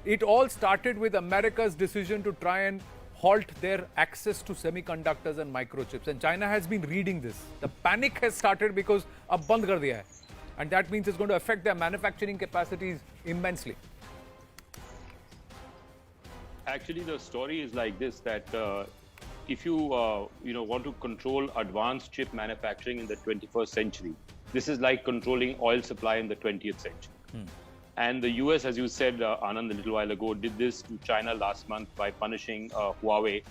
it all started with America's decision to try and halt their access to semiconductors and microchips. And China has been reading this. The panic has started because ab band kar diya hai. And that means it's going to affect their manufacturing capacities immensely. Actually, the story is like this: that if you want to control advanced chip manufacturing in the 21st century, this is like controlling oil supply in the 20th century. And the US, as you said, Anand, a little while ago, did this to China last month by punishing Huawei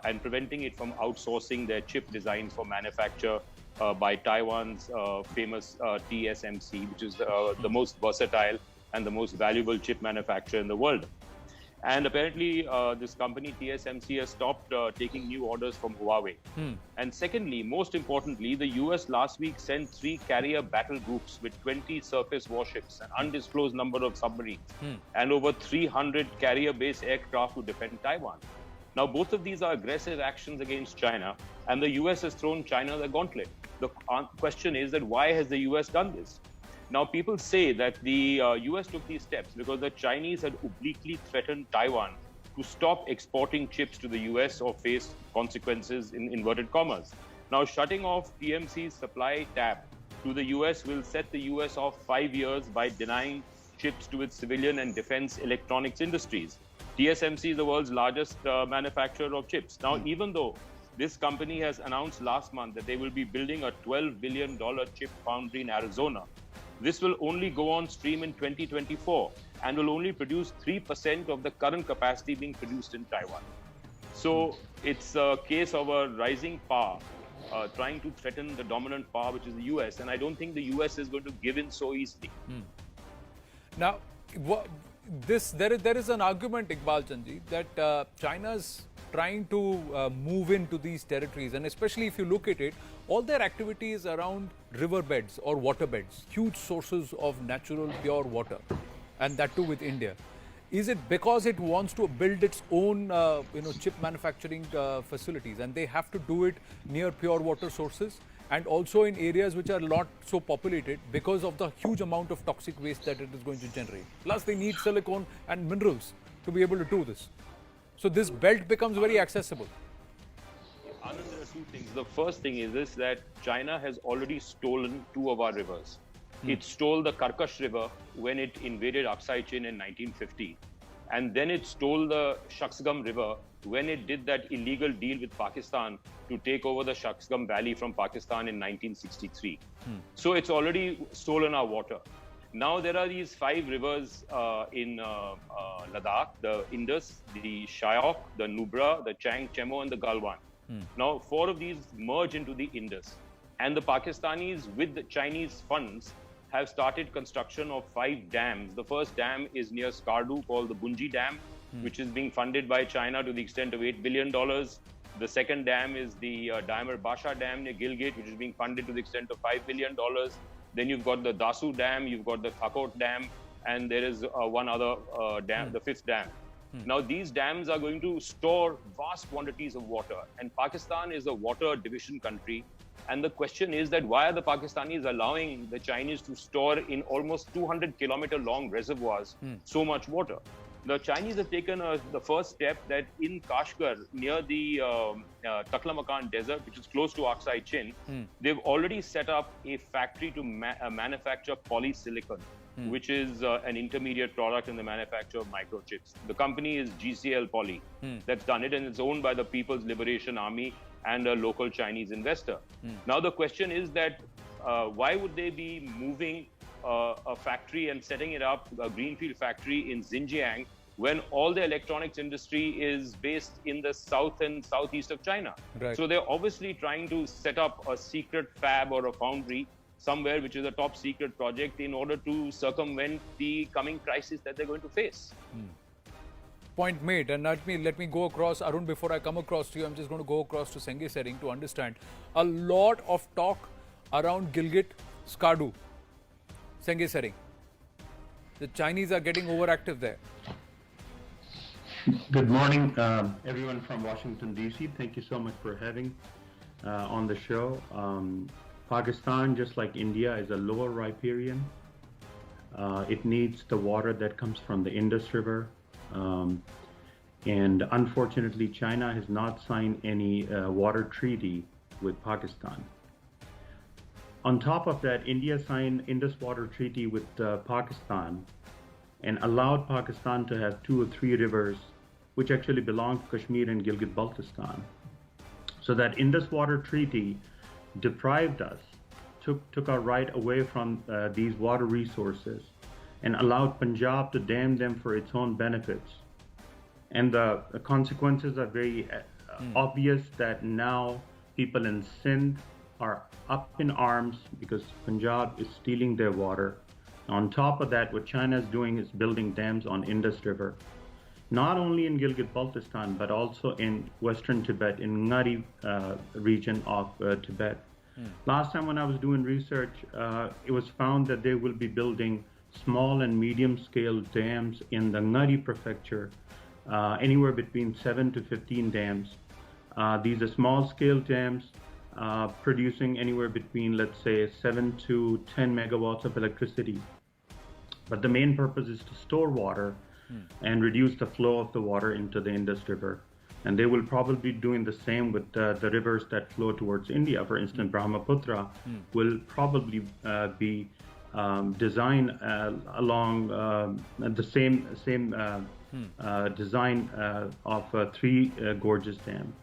and preventing it from outsourcing their chip designs for manufacture by Taiwan's famous TSMC, which is the most versatile and the most valuable chip manufacturer in the world. And apparently, this company TSMC has stopped taking new orders from Huawei. And secondly, most importantly, the US last week sent 3 carrier battle groups with 20 surface warships, an undisclosed number of submarines, and over 300 carrier-based aircraft to defend Taiwan. Now, both of these are aggressive actions against China, and the US has thrown China the gauntlet. The question is that why has the US done this? Now, people say that the US took these steps because the Chinese had obliquely threatened Taiwan to stop exporting chips to the US or face consequences in inverted commas. Now, shutting off TSMC's supply tap to the US will set the US off 5 years by denying chips to its civilian and defense electronics industries. TSMC is the world's largest manufacturer of chips. Now, even though this company has announced last month that they will be building a $12 billion chip foundry in Arizona, this will only go on stream in 2024 and will only produce 3% of the current capacity being produced in Taiwan. So it's a case of a rising power trying to threaten the dominant power, which is the US. And I don't think the US is going to give in so easily. Now, there is an argument, Iqbal Chandji, that China's trying to move into these territories, and especially if you look at it, all their activity is around riverbeds or waterbeds, huge sources of natural pure water, and that too with India. Is it because it wants to build its own chip manufacturing facilities, and they have to do it near pure water sources and also in areas which are not so populated because of the huge amount of toxic waste that it is going to generate? Plus they need silicon and minerals to be able to do this. So this belt becomes very accessible. Anand, there are 2 things. The first thing is this, that China has already stolen 2 of our rivers. It stole the Karkash River when it invaded Aksai Chin in 1950. And then it stole the Shaksgam River when it did that illegal deal with Pakistan to take over the Shaksgam Valley from Pakistan in 1963. So it's already stolen our water. Now there are these 5 rivers in Ladakh, the Indus, the Shyok, the Nubra, the Chang Chemo, and the Galwan. Now 4 of these merge into the Indus. And the Pakistanis, with the Chinese funds, have started construction of 5 dams. The first dam is near Skardu called the Bunji Dam, which is being funded by China to the extent of $8 billion. The second dam is the Dimer Basha Dam near Gilgit, which is being funded to the extent of $5 billion. Then you've got the Dasu Dam, you've got the Thakot Dam, and there is one other dam, the 5th dam. Now, these dams are going to store vast quantities of water, and Pakistan is a water division country. And the question is that why are the Pakistanis allowing the Chinese to store in almost 200-kilometer long reservoirs so much water? The Chinese have taken the first step that in Kashgar, near the Taklamakan Desert, which is close to Aksai Chin, they've already set up a factory to manufacture polysilicon, which is an intermediate product in the manufacture of microchips. The company is GCL Poly that's done it, and it's owned by the People's Liberation Army and a local Chinese investor. Now the question is that why would they be moving a factory and setting it up, a greenfield factory in Xinjiang, when all the electronics industry is based in the south and southeast of China? Right. So they're obviously trying to set up a secret fab or a foundry somewhere, which is a top secret project, in order to circumvent the coming crisis that they're going to face. Point made. And let me go across, Arun, before I come across to you, I'm just going to go across to Senghe Sering to understand. A lot of talk around Gilgit, Skardu, Senghe Sering. The Chinese are getting overactive there. Good morning, everyone from Washington, D.C. Thank you so much for having on the show. Pakistan, just like India, is a lower riparian It needs the water that comes from the Indus River. And unfortunately, China has not signed any water treaty with Pakistan. On top of that, India signed Indus Water Treaty with Pakistan and allowed Pakistan to have 2 or 3 rivers which actually belong to Kashmir and Gilgit-Baltistan. So that Indus Water Treaty deprived us, took our right away from these water resources and allowed Punjab to dam them for its own benefits. And the consequences are very obvious that now people in Sindh are up in arms because Punjab is stealing their water. On top of that, what China is doing is building dams on Indus River, not only in Gilgit-Baltistan, but also in Western Tibet, in Ngari region of Tibet. Last time when I was doing research, it was found that they will be building small and medium scale dams in the Ngari prefecture, anywhere between 7 to 15 dams. These are small scale dams producing anywhere between, let's say, 7 to 10 megawatts of electricity. But the main purpose is to store water and reduce the flow of the water into the Indus River. And they will probably be doing the same with the rivers that flow towards India. For instance, Brahmaputra will probably be designed along the same design of 3 gorges dam.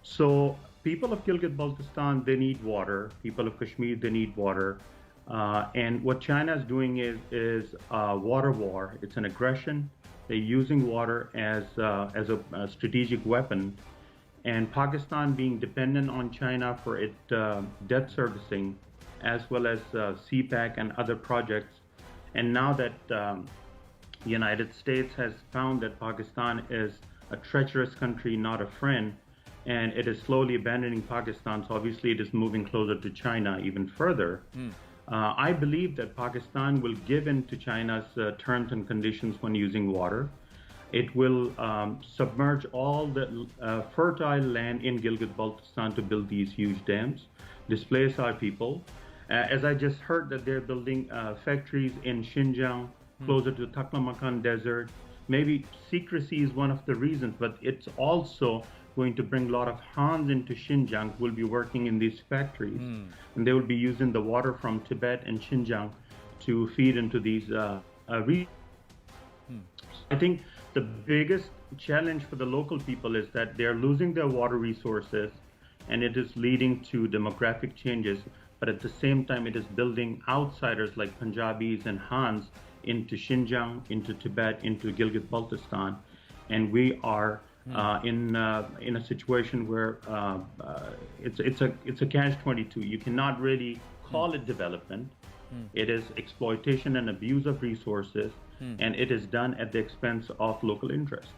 So people of Gilgit-Baltistan, they need water. People of Kashmir, they need water. And what China is doing is a water war. It's an aggression. They're using water as a strategic weapon. And Pakistan being dependent on China for its debt servicing, as well as CPAC and other projects. And now that the United States has found that Pakistan is a treacherous country, not a friend, and it is slowly abandoning Pakistan, so obviously it is moving closer to China even further. I believe that Pakistan will give in to China's terms and conditions when using water. It will submerge all the fertile land in Gilgit-Baltistan to build these huge dams, displace our people. As I just heard that they're building factories in Xinjiang, closer to Taklamakan Desert. Maybe secrecy is one of the reasons, but it's also going to bring a lot of Hans into Xinjiang who will be working in these factories. And they will be using the water from Tibet and Xinjiang to feed into these regions. I think the biggest challenge for the local people is that they're losing their water resources, and it is leading to demographic changes. But at the same time, it is building outsiders like Punjabis and Hans into Xinjiang, into Tibet, into Gilgit-Baltistan. And we are in a situation where it's a catch-22. You cannot really call it development. It is exploitation and abuse of resources, and it is done at the expense of local interests.